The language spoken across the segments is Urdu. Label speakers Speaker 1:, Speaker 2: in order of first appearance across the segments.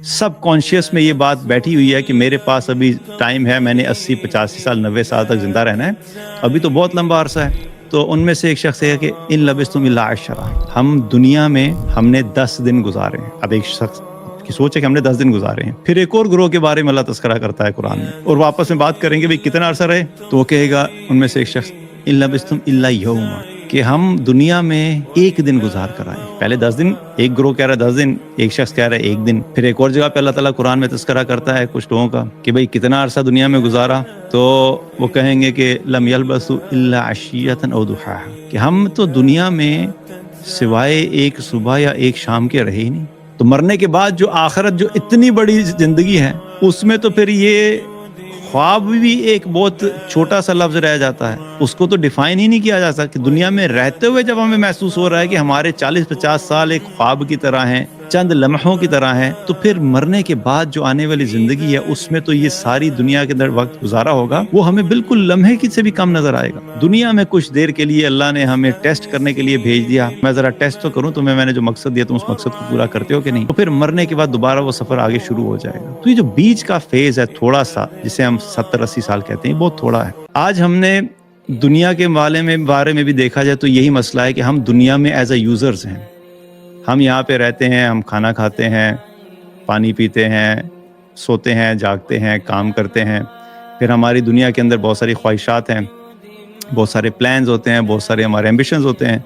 Speaker 1: سب کانشیس میں یہ بات بیٹھی ہوئی ہے کہ میرے پاس ابھی ٹائم ہے، میں نے 80 85 سال 90 سال تک زندہ رہنا ہے، ابھی تو بہت لمبا عرصہ ہے۔ تو ان میں سے ایک شخص ہے کہ ان لبثتم الا عشرا، ہم دنیا میں ہم نے 10 دن گزارے ہیں۔ اب ایک شخص کی سوچ ہے کہ ہم نے 10 دن گزارے ہیں۔ پھر ایک اور گروہ کے بارے میں اللہ تذکرہ کرتا ہے قرآن میں، اور واپس میں بات کریں گے بھئی کتنا عرصہ رہے، تو وہ کہے گا ان میں سے ایک شخص ان لبثتم الا یوما، کہ ہم دنیا میں ایک دن گزار کر آئے۔ پہلے 10 دن، ایک گروہ کہہ رہا ہے 10 دن، ایک شخص کہہ رہا ہے ایک دن۔ پھر ایک اور جگہ پہ اللہ تعالیٰ قرآن میں تذکرہ کرتا ہے کچھ لوگوں کا کہ بھئی کتنا عرصہ دنیا میں گزارا، تو وہ کہیں گے کہ لم یلبثوا الا عشیۃ او ضحاها، کہ ہم تو دنیا میں سوائے ایک صبح یا ایک شام کے رہے ہی نہیں۔ تو مرنے کے بعد جو آخرت، جو اتنی بڑی زندگی ہے، اس میں تو پھر یہ خواب بھی ایک بہت چھوٹا سا لفظ رہ جاتا ہے، اس کو تو ڈیفائن ہی نہیں کیا جا سکتا۔ دنیا میں رہتے ہوئے جب ہمیں محسوس ہو رہا ہے کہ ہمارے 40-50 سال ایک خواب کی طرح ہیں، چند لمحوں کی طرح ہیں، تو پھر مرنے کے بعد جو آنے والی زندگی ہے اس میں تو یہ ساری دنیا کے اندر وقت گزارا ہوگا، وہ ہمیں بالکل لمحے کی سے بھی کم نظر آئے گا۔ دنیا میں کچھ دیر کے لیے اللہ نے ہمیں ٹیسٹ کرنے کے لیے بھیج دیا، میں ذرا ٹیسٹ تو کروں تمہیں، میں نے جو مقصد دیا تم اس مقصد کو پورا کرتے ہو کہ نہیں، تو پھر مرنے کے بعد دوبارہ وہ سفر آگے شروع ہو جائے گا۔ تو یہ جو بیچ کا فیز ہے تھوڑا سا، جسے ہم 70-80 سال کہتے ہیں، بہت تھوڑا ہے۔ آج ہم نے دنیا کے بارے میں بھی دیکھا جائے تو یہی مسئلہ ہے کہ ہم دنیا میں ایز اے یوزرز ہیں، ہم یہاں پہ رہتے ہیں، ہم کھانا کھاتے ہیں، پانی پیتے ہیں، سوتے ہیں، جاگتے ہیں، کام کرتے ہیں، پھر ہماری دنیا کے اندر بہت ساری خواہشات ہیں، بہت سارے پلانز ہوتے ہیں، بہت سارے ہمارے ایمبیشنز ہوتے ہیں،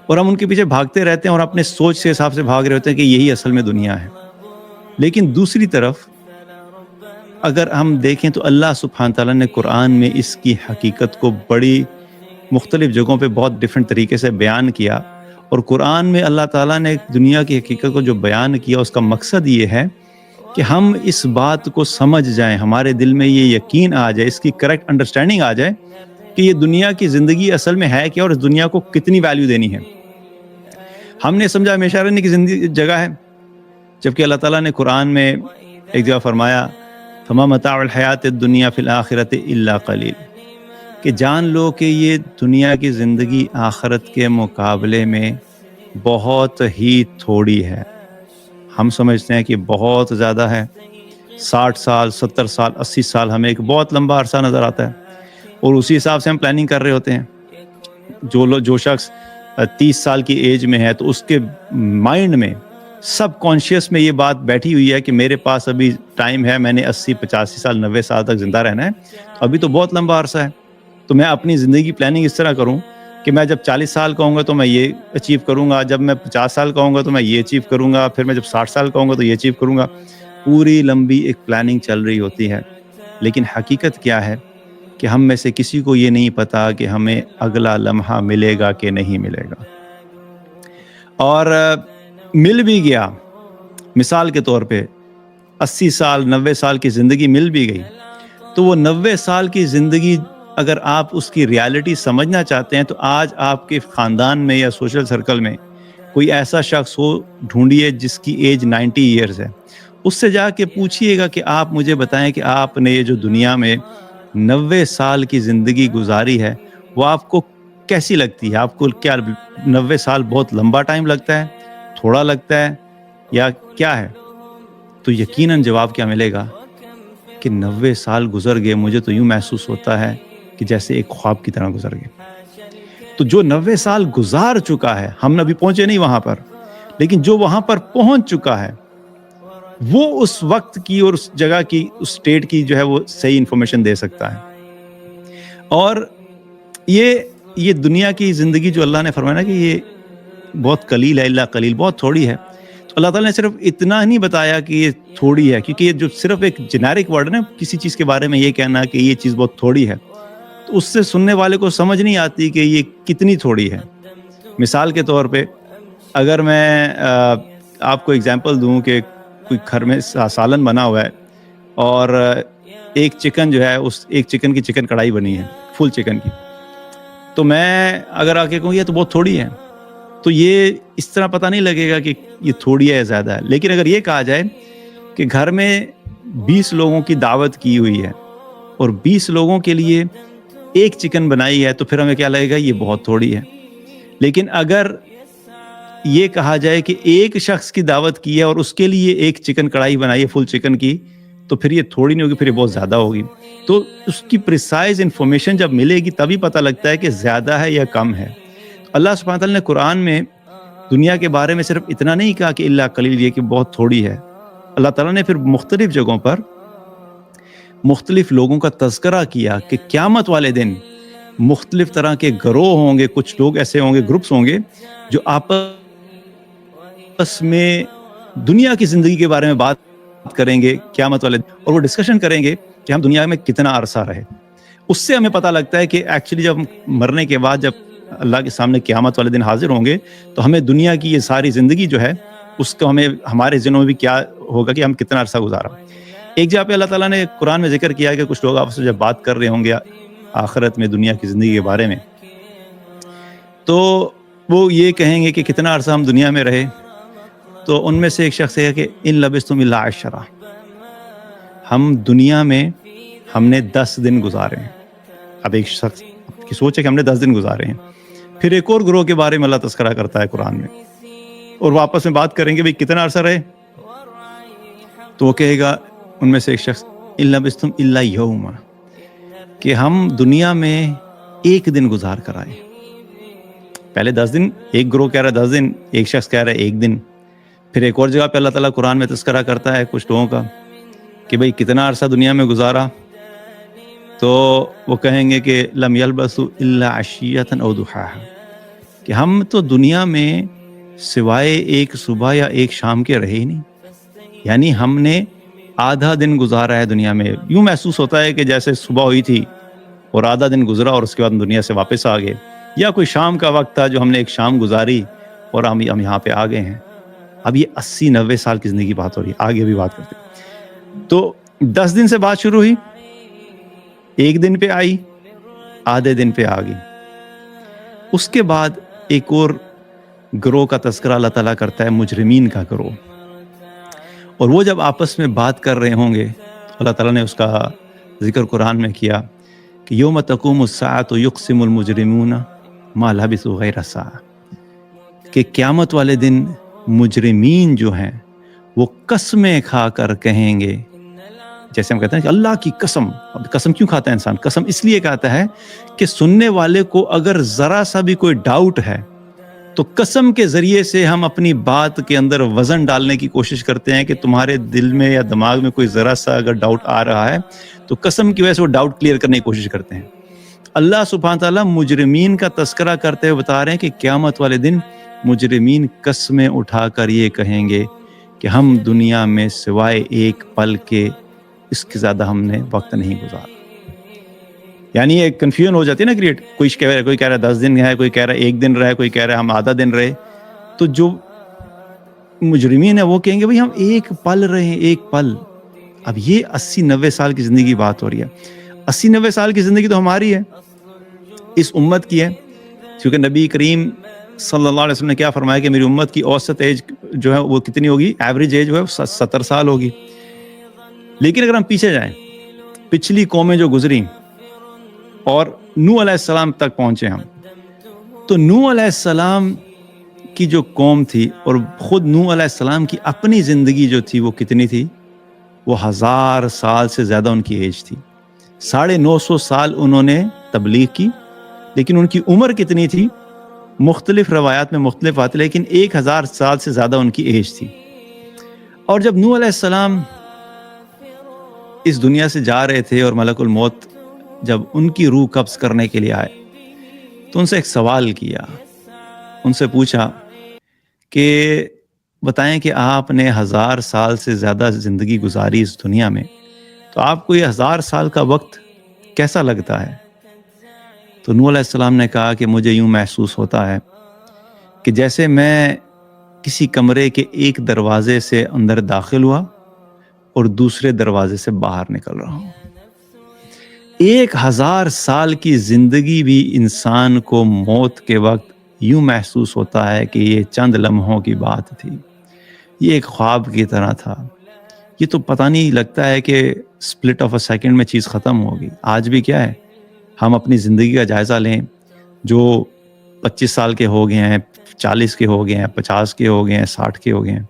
Speaker 1: اور ہم ان کے پیچھے بھاگتے رہتے ہیں اور اپنے سوچ کے حساب سے بھاگ رہے ہوتے ہیں کہ یہی اصل میں دنیا ہے۔ لیکن دوسری طرف اگر ہم دیکھیں تو اللہ سبحانہ تعالیٰ نے قرآن میں اس کی حقیقت کو بڑی مختلف جگہوں پہ بہت ڈیفرنٹ طریقے سے بیان کیا، اور قرآن میں اللہ تعالیٰ نے دنیا کی حقیقت کو جو بیان کیا اس کا مقصد یہ ہے کہ ہم اس بات کو سمجھ جائیں، ہمارے دل میں یہ یقین آ جائے، اس کی کریکٹ انڈرسٹینڈنگ آ جائے کہ یہ دنیا کی زندگی اصل میں ہے کیا اور اس دنیا کو کتنی ویلیو دینی ہے۔ ہم نے سمجھا ہمیشہ رہنے کی زندگی جگہ ہے، جبکہ اللہ تعالیٰ نے قرآن میں ایک جگہ فرمایا فما متاع الحیات الدنیا فی الآخرۃ الا قلیل، کہ جان لو کہ یہ دنیا کی زندگی آخرت کے مقابلے میں بہت ہی تھوڑی ہے۔ ہم سمجھتے ہیں کہ بہت زیادہ ہے، 60 سال 70 سال 80 سال ہمیں ایک بہت لمبا عرصہ نظر آتا ہے، اور اسی حساب سے ہم پلاننگ کر رہے ہوتے ہیں۔ جو شخص 30 سال کی ایج میں ہے تو اس کے مائنڈ میں سب کانشیس میں یہ بات بیٹھی ہوئی ہے کہ میرے پاس ابھی ٹائم ہے، میں نے 80 85 سال 90 سال تک زندہ رہنا ہے، ابھی تو بہت لمبا عرصہ ہے، تو میں اپنی زندگی کی پلاننگ اس طرح کروں کہ میں جب 40 سال کا ہوں گا تو میں یہ اچیو کروں گا، جب میں 50 سال کا ہوں گا تو میں یہ اچیو کروں گا، پھر میں جب 60 سال کا ہوں گا تو یہ اچیو کروں گا۔ پوری لمبی ایک پلاننگ چل رہی ہوتی ہے، لیکن حقیقت کیا ہے کہ ہم میں سے کسی کو یہ نہیں پتا کہ ہمیں اگلا لمحہ ملے گا کہ نہیں ملے گا، اور مل بھی گیا، مثال کے طور پہ 80 سال 90 سال کی زندگی مل بھی گئی، تو وہ 90 سال کی زندگی اگر آپ اس کی ریالٹی سمجھنا چاہتے ہیں تو آج آپ کے خاندان میں یا سوشل سرکل میں کوئی ایسا شخص ہو، ڈھونڈیے جس کی ایج 90 ایئرز ہے، اس سے جا کے پوچھئے گا کہ آپ مجھے بتائیں کہ آپ نے یہ جو دنیا میں 90 سال کی زندگی گزاری ہے وہ آپ کو کیسی لگتی ہے؟ آپ کو کیا 90 سال بہت لمبا ٹائم لگتا ہے، تھوڑا لگتا ہے، یا کیا ہے؟ تو یقیناً جواب کیا ملے گا کہ 90 سال گزر گئے، مجھے تو یوں محسوس ہوتا ہے کہ جیسے ایک خواب کی طرح گزر گئے۔ تو جو 90 سال گزار چکا ہے، ہم ابھی پہنچے نہیں وہاں پر، لیکن جو وہاں پر پہنچ چکا ہے وہ اس وقت کی اور اس جگہ کی، اس اسٹیٹ کی جو ہے وہ صحیح انفارمیشن دے سکتا ہے۔ اور یہ دنیا کی زندگی جو اللہ نے فرمایا نا کہ یہ بہت قلیل ہے، الا قلیل، بہت تھوڑی ہے، تو اللہ تعالیٰ نے صرف اتنا نہیں بتایا کہ یہ تھوڑی ہے، کیونکہ یہ جو صرف ایک جنیرک ورڈ ہے نا، کسی چیز کے بارے میں یہ کہنا کہ یہ چیز بہت تھوڑی ہے، تو اس سے سننے والے کو سمجھ نہیں آتی کہ یہ کتنی تھوڑی ہے۔ مثال کے طور پہ اگر میں آپ کو اگزامپل دوں کہ کوئی گھر میں سالن بنا ہوا ہے اور ایک چکن جو ہے، اس ایک چکن کی چکن کڑھائی بنی ہے، فل چکن کی، تو میں اگر آ کے کہوں یہ تو بہت تھوڑی ہے، تو یہ اس طرح پتہ نہیں لگے گا کہ یہ تھوڑی ہے یا زیادہ ہے۔ لیکن اگر یہ کہا جائے کہ گھر میں 20 لوگوں کی دعوت کی ہوئی ہے اور 20 لوگوں کے لیے ایک چکن بنائی ہے، تو پھر ہمیں کیا لگے گا؟ یہ بہت تھوڑی ہے۔ لیکن اگر یہ کہا جائے کہ ایک شخص کی دعوت کی ہے اور اس کے لیے ایک چکن کڑھائی بنائی ہے فل چکن کی، تو پھر یہ تھوڑی نہیں ہوگی، پھر یہ بہت زیادہ ہوگی. تو اس کی پریسائز انفارمیشن جب ملے گی تبھی پتہ لگتا ہے کہ زیادہ ہے یا کم ہے. اللہ سبحانہ تعالیٰ نے قرآن میں دنیا کے بارے میں صرف اتنا نہیں کہا کہ اللہ قلیل، یہ کہ بہت تھوڑی ہے. اللہ تعالیٰ نے پھر مختلف جگہوں پر مختلف لوگوں کا تذکرہ کیا کہ قیامت والے دن مختلف طرح کے گروہ ہوں گے، کچھ لوگ ایسے ہوں گے، گروپس ہوں گے جو آپس میں دنیا کی زندگی کے بارے میں بات کریں گے قیامت والے دن، اور وہ ڈسکشن کریں گے کہ ہم دنیا میں کتنا عرصہ رہے. اس سے ہمیں پتہ لگتا ہے کہ ایکچولی جب مرنے کے بعد جب اللہ کے سامنے قیامت والے دن حاضر ہوں گے تو ہمیں دنیا کی یہ ساری زندگی جو ہے اس کو ہمیں ہمارے ذہنوں میں بھی کیا ہوگا کہ ہم کتنا عرصہ گزارا. ایک جگہ پہ اللہ تعالیٰ نے قرآن میں ذکر کیا کہ کچھ لوگ آپس میں جب بات کر رہے ہوں گے آخرت میں دنیا کی زندگی کے بارے میں، تو وہ یہ کہیں گے کہ کتنا عرصہ ہم دنیا میں رہے. تو ان میں سے ایک شخص ہے کہ ان لبثتم الا عشرا، ہم دنیا میں ہم نے 10 دن گزارے ہیں. اب ایک شخص کی سوچ ہے کہ ہم نے 10 دن گزارے ہیں. پھر ایک اور گروہ کے بارے میں اللہ تذکرہ کرتا ہے قرآن میں، اور وہ آپس میں بات کریں گے بھئی کتنا عرصہ رہے. تو وہ کہے گا ان میں سے ایک شخص ان لبثتم الا یوما، کہ ہم دنیا میں ایک دن گزار کر آئے. پہلے 10 دن، ایک گروہ کہہ رہا ہے 10 دن، ایک شخص کہہ رہا ہے ایک دن. پھر ایک اور جگہ پہ اللہ تعالیٰ قرآن میں تذکرہ کرتا ہے کچھ لوگوں کا کہ بھئی کتنا عرصہ دنیا میں گزارا. تو وہ کہیں گے کہ لم یلبثوا الا عشیۃ او ضحاھا، کہ ہم تو دنیا میں سوائے ایک صبح یا ایک شام کے رہے ہی نہیں. یعنی ہم نے آدھا دن گزارا ہے دنیا میں. یوں محسوس ہوتا ہے کہ جیسے صبح ہوئی تھی اور آدھا دن گزرا اور اس کے بعد ہم دنیا سے واپس آ گئے، یا کوئی شام کا وقت تھا جو ہم نے ایک شام گزاری اور ہم یہاں پہ آ گئے ہیں. اب یہ 80-90 سال کی زندگی کی بات ہو رہی ہے، آگے بھی بات کرتے ہیں. تو 10 دن سے بات شروع ہوئی، ایک دن پہ آئی، آدھے دن پہ آ گئی. اس کے بعد ایک اور گروہ کا تذکرہ اللہ تعالیٰ کرتا ہے، مجرمین کا گروہ. اور وہ جب آپس میں بات کر رہے ہوں گے تو اللہ تعالیٰ نے اس کا ذکر قرآن میں کیا کہ یوم تقوم الساعۃ یقسم المجرمون ما لبثوا غیر ساعۃ، کہ قیامت والے دن مجرمین جو ہیں وہ قسمیں کھا کر کہیں گے، جیسے ہم کہتے ہیں کہ اللہ کی قسم. اب قسم کیوں کھاتا ہے انسان؟ قسم اس لیے کہتا ہے کہ سننے والے کو اگر ذرا سا بھی کوئی ڈاؤٹ ہے تو قسم کے ذریعے سے ہم اپنی بات کے اندر وزن ڈالنے کی کوشش کرتے ہیں کہ تمہارے دل میں یا دماغ میں کوئی ذرا سا اگر ڈاؤٹ آ رہا ہے تو قسم کی وجہ سے وہ ڈاؤٹ کلیئر کرنے کی کوشش کرتے ہیں. اللہ سبحانہ تعالیٰ مجرمین کا تذکرہ کرتے ہوئے بتا رہے ہیں کہ قیامت والے دن مجرمین قسمیں اٹھا کر یہ کہیں گے کہ ہم دنیا میں سوائے ایک پل کے اس کے زیادہ ہم نے وقت نہیں گزارا. یعنی ایک کنفیوژن ہو جاتی ہے نا کریٹ، کوئی کہہ رہا ہے 10 دن ہے، کوئی کہہ رہا ہے ایک دن رہے، کوئی کہہ رہا ہے ہم آدھا دن رہے. تو جو مجرمین ہیں وہ کہیں گے بھئی ہم ایک پل رہے ہیں، ایک پل. اب یہ 80-90 سال کی زندگی کی بات ہو رہی ہے. 80-90 سال کی زندگی تو ہماری ہے، اس امت کی ہے، کیونکہ نبی کریم صلی اللہ علیہ وسلم نے کیا فرمایا کہ میری امت کی اوسط ایج جو ہے وہ کتنی ہوگی، ایوریج ایج جو ہے 70 سال ہوگی. لیکن اگر ہم پیچھے جائیں، پچھلی قومیں جو گزری اور نوح علیہ السلام تک پہنچے ہم، تو نوح علیہ السلام کی جو قوم تھی اور خود نوح علیہ السلام کی اپنی زندگی جو تھی وہ کتنی تھی، وہ 1000 سال سے زیادہ ان کی ایج تھی. 950 سال انہوں نے تبلیغ کی، لیکن ان کی عمر کتنی تھی مختلف روایات میں مختلف آتی، لیکن 1000 سال سے زیادہ ان کی ایج تھی. اور جب نوح علیہ السلام اس دنیا سے جا رہے تھے اور ملک الموت جب ان کی روح قبض کرنے کے لیے آئے تو ان سے ایک سوال کیا، ان سے پوچھا کہ بتائیں کہ آپ نے 1000 سال سے زیادہ زندگی گزاری اس دنیا میں، تو آپ کو یہ 1000 سال کا وقت کیسا لگتا ہے؟ تو نوح علیہ السلام نے کہا کہ مجھے یوں محسوس ہوتا ہے کہ جیسے میں کسی کمرے کے ایک دروازے سے اندر داخل ہوا اور دوسرے دروازے سے باہر نکل رہا ہوں. 1000 سال کی زندگی بھی انسان کو موت کے وقت یوں محسوس ہوتا ہے کہ یہ چند لمحوں کی بات تھی، یہ ایک خواب کی طرح تھا. یہ تو پتہ نہیں لگتا ہے کہ سپلٹ آف اے سیکنڈ میں چیز ختم ہوگی. آج بھی کیا ہے، ہم اپنی زندگی کا جائزہ لیں، جو 25 سال کے ہو گئے ہیں، 40 کے ہو گئے ہیں, 50 کے ہو گئے ہیں, 60 کے ہو گئے ہیں.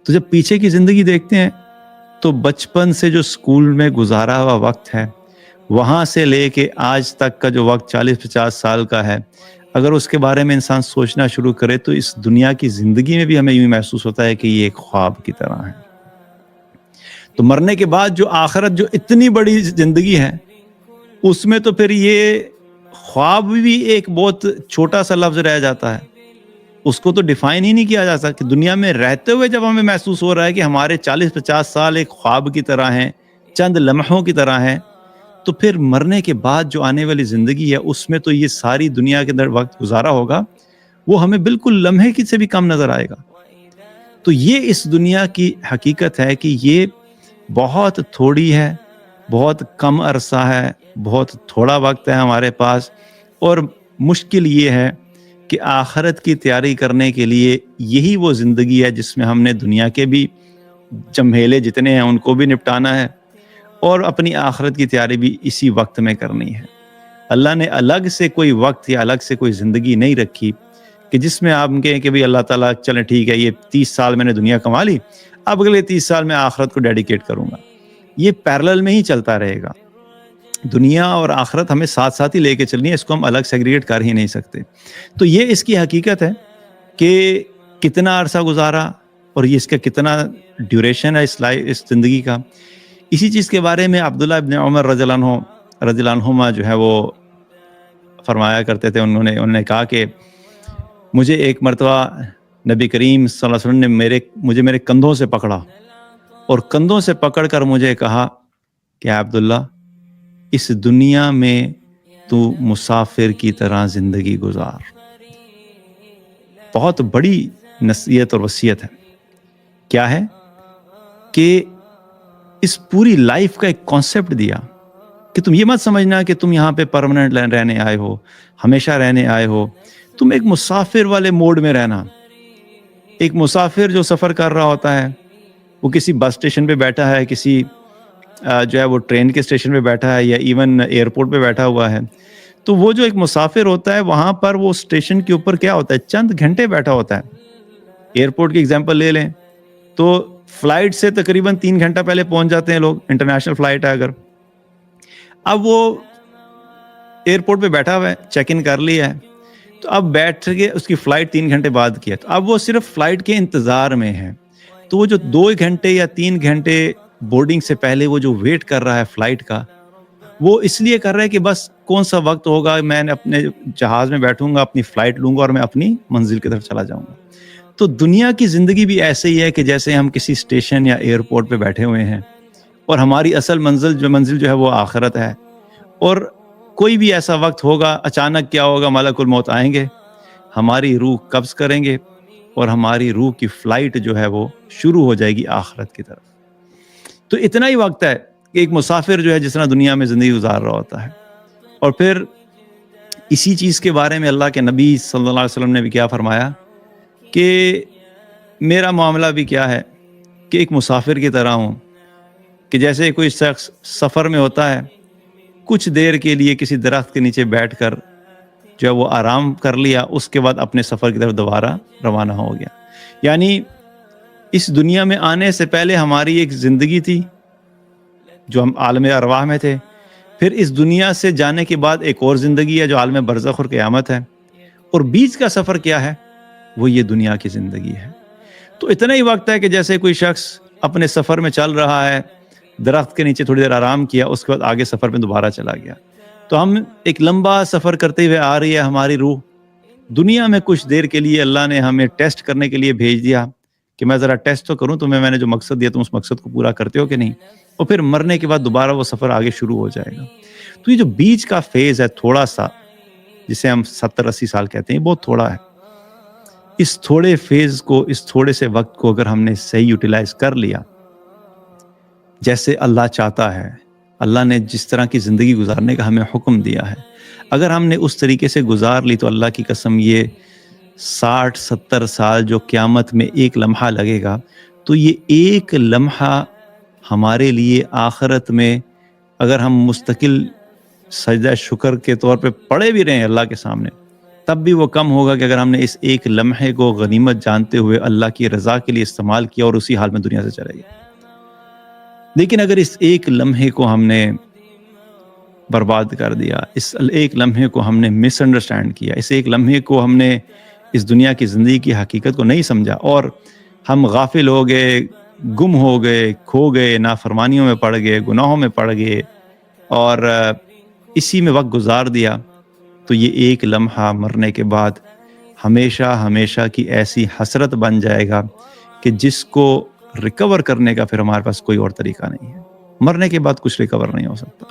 Speaker 1: تو جب پیچھے کی زندگی دیکھتے ہیں تو بچپن سے جو اسکول میں گزارا ہوا وقت ہے, وہاں سے لے کے آج تک کا جو وقت 40-50 سال کا ہے, اگر اس کے بارے میں انسان سوچنا شروع کرے تو اس دنیا کی زندگی میں بھی ہمیں یوں محسوس ہوتا ہے کہ یہ ایک خواب کی طرح ہے. تو مرنے کے بعد جو آخرت, جو اتنی بڑی زندگی ہے, اس میں تو پھر یہ خواب بھی ایک بہت چھوٹا سا لفظ رہ جاتا ہے. اس کو تو ڈیفائن ہی نہیں کیا جا سکتا. دنیا میں رہتے ہوئے جب ہمیں محسوس ہو رہا ہے کہ ہمارے 40-50 سال ایک خواب کی طرح ہیں, چند لمحوں کی طرح ہیں, تو پھر مرنے کے بعد جو آنے والی زندگی ہے اس میں تو یہ ساری دنیا کے اندر وقت گزارا ہوگا, وہ ہمیں بالکل لمحے کی سے بھی کم نظر آئے گا. تو یہ اس دنیا کی حقیقت ہے کہ یہ بہت تھوڑی ہے, بہت کم عرصہ ہے, بہت تھوڑا وقت ہے ہمارے پاس. اور مشکل یہ ہے کہ آخرت کی تیاری کرنے کے لیے یہی وہ زندگی ہے جس میں ہم نے دنیا کے بھی جمہیلے جتنے ہیں ان کو بھی نپٹانا ہے, اور اپنی آخرت کی تیاری بھی اسی وقت میں کرنی ہے. اللہ نے الگ سے کوئی وقت یا الگ سے کوئی زندگی نہیں رکھی کہ جس میں آپ کہیں کہ اللہ تعالیٰ چلیں ٹھیک ہے, یہ 30 سال میں نے دنیا کما لی, اب اگلے 30 سال میں آخرت کو ڈیڈیکیٹ کروں گا. یہ پیرلل میں ہی چلتا رہے گا. دنیا اور آخرت ہمیں ساتھ ساتھ ہی لے کے چلنی ہے, اس کو ہم الگ سیگریگیٹ کر ہی نہیں سکتے. تو یہ اس کی حقیقت ہے کہ کتنا عرصہ گزارا اور یہ اس کا کتنا ڈیوریشن ہے اس زندگی کا. اسی چیز کے بارے میں عبداللہ ابن عمر رضی اللہ عنہما جو ہے وہ فرمایا کرتے تھے. انہوں نے کہا کہ مجھے ایک مرتبہ نبی کریم صلی اللہ علیہ وسلم نے مجھے میرے کندھوں سے پکڑا اور کندھوں سے پکڑ کر مجھے کہا کہ عبداللہ, اس دنیا میں تو مسافر کی طرح زندگی گزار. بہت بڑی نصیحت اور وصیت ہے. کیا ہے کہ اس پوری لائف کا ایک کانسیپٹ دیا کہ تم یہ مت سمجھنا کہ تم یہاں پہ پرماننٹ رہنے آئے ہو, ہمیشہ رہنے آئے ہو. تم ایک مسافر والے موڈ میں رہنا. ایک مسافر جو سفر کر رہا ہوتا ہے, وہ کسی بس اسٹیشن پہ بیٹھا ہے, کسی جو ہے وہ ٹرین کے اسٹیشن پہ بیٹھا ہے, یا ایون ایئرپورٹ پہ بیٹھا ہوا ہے, تو وہ جو ایک مسافر ہوتا ہے وہاں پر وہ اسٹیشن کے اوپر کیا ہوتا ہے, چند گھنٹے بیٹھا ہوتا ہے. ایئرپورٹ کی ایگزامپل لے لیں تو فلائٹ سے تقریباً 3 گھنٹہ پہلے پہنچ جاتے ہیں لوگ, انٹرنیشنل فلائٹ ہے اگر. اب وہ ایئرپورٹ پہ بیٹھا ہوا ہے, چیک ان کر لیا ہے, تو اب بیٹھ کے اس کی فلائٹ 3 گھنٹے بعد کی ہے, تو اب وہ صرف فلائٹ کے انتظار میں ہے. تو وہ جو 2 گھنٹے یا 3 گھنٹے بورڈنگ سے پہلے وہ جو ویٹ کر رہا ہے فلائٹ کا, وہ اس لیے کر رہا ہے کہ بس کون سا وقت ہوگا, میں نے اپنے جہاز میں بیٹھوں گا, اپنی فلائٹ لوں گا اور میں اپنی منزل کی طرف چلا جاؤں گا. تو دنیا کی زندگی بھی ایسے ہی ہے کہ جیسے ہم کسی اسٹیشن یا ایئرپورٹ پہ بیٹھے ہوئے ہیں اور ہماری اصل منزل جو ہے وہ آخرت ہے. اور کوئی بھی ایسا وقت ہوگا, اچانک کیا ہوگا, ملک الموت آئیں گے, ہماری روح قبض کریں گے اور ہماری روح کی فلائٹ جو ہے وہ شروع ہو جائے گی آخرت کی طرف. تو اتنا ہی وقت ہے کہ ایک مسافر جو ہے جس طرح دنیا میں زندگی گزار رہا ہوتا ہے. اور پھر اسی چیز کے بارے میں اللہ کے نبی صلی اللہ علیہ وسلم نے بھی کیا فرمایا کہ میرا معاملہ بھی کیا ہے کہ ایک مسافر کی طرح ہوں, کہ جیسے کوئی شخص سفر میں ہوتا ہے, کچھ دیر کے لیے کسی درخت کے نیچے بیٹھ کر جو ہے وہ آرام کر لیا, اس کے بعد اپنے سفر کی طرف دوبارہ روانہ ہو گیا. یعنی اس دنیا میں آنے سے پہلے ہماری ایک زندگی تھی جو ہم عالم ارواح میں تھے, پھر اس دنیا سے جانے کے بعد ایک اور زندگی ہے جو عالم برزخ اور قیامت ہے, اور بیچ کا سفر کیا ہے, وہ یہ دنیا کی زندگی ہے. تو اتنا ہی وقت ہے کہ جیسے کوئی شخص اپنے سفر میں چل رہا ہے, درخت کے نیچے تھوڑی دیر آرام کیا, اس کے بعد آگے سفر میں دوبارہ چلا گیا. تو ہم ایک لمبا سفر کرتے ہوئے آ رہی ہے ہماری روح. دنیا میں کچھ دیر کے لیے اللہ نے ہمیں ٹیسٹ کرنے کے لیے بھیج دیا کہ میں ذرا ٹیسٹ تو کروں تمہیں, میں نے جو مقصد دیا تم اس مقصد کو پورا کرتے ہو کہ نہیں, اور پھر مرنے کے بعد دوبارہ وہ سفر آگے شروع ہو جائے گا. تو یہ جو بیچ کا فیز ہے تھوڑا سا, جسے ہم 70-80 سال کہتے ہیں, بہت تھوڑا ہے. اس تھوڑے فیز کو, اس تھوڑے سے وقت کو اگر ہم نے صحیح یوٹیلائز کر لیا جیسے اللہ چاہتا ہے, اللہ نے جس طرح کی زندگی گزارنے کا ہمیں حکم دیا ہے, اگر ہم نے اس طریقے سے گزار لی تو اللہ کی قسم یہ 60-70 سال جو قیامت میں ایک لمحہ لگے گا, تو یہ ایک لمحہ ہمارے لیے آخرت میں اگر ہم مستقل سجدہ شکر کے طور پہ پڑے بھی رہیں اللہ کے سامنے, تب بھی وہ کم ہوگا کہ اگر ہم نے اس ایک لمحے کو غنیمت جانتے ہوئے اللہ کی رضا کے لیے استعمال کیا اور اسی حال میں دنیا سے چلے گئے. لیکن اگر اس ایک لمحے کو ہم نے برباد کر دیا، اس ایک لمحے کو ہم نے مس انڈرسٹینڈ کیا، اس ایک لمحے کو ہم نے اس دنیا کی زندگی کی حقیقت کو نہیں سمجھا اور ہم غافل ہو گئے، گم ہو گئے، کھو گئے، نافرمانیوں میں پڑ گئے، گناہوں میں پڑ گئے اور اسی میں وقت گزار دیا، تو یہ ایک لمحہ مرنے کے بعد ہمیشہ ہمیشہ کی ایسی حسرت بن جائے گا کہ جس کو ریکور کرنے کا پھر ہمارے پاس کوئی اور طریقہ نہیں ہے. مرنے کے بعد کچھ ریکور نہیں ہو سکتا.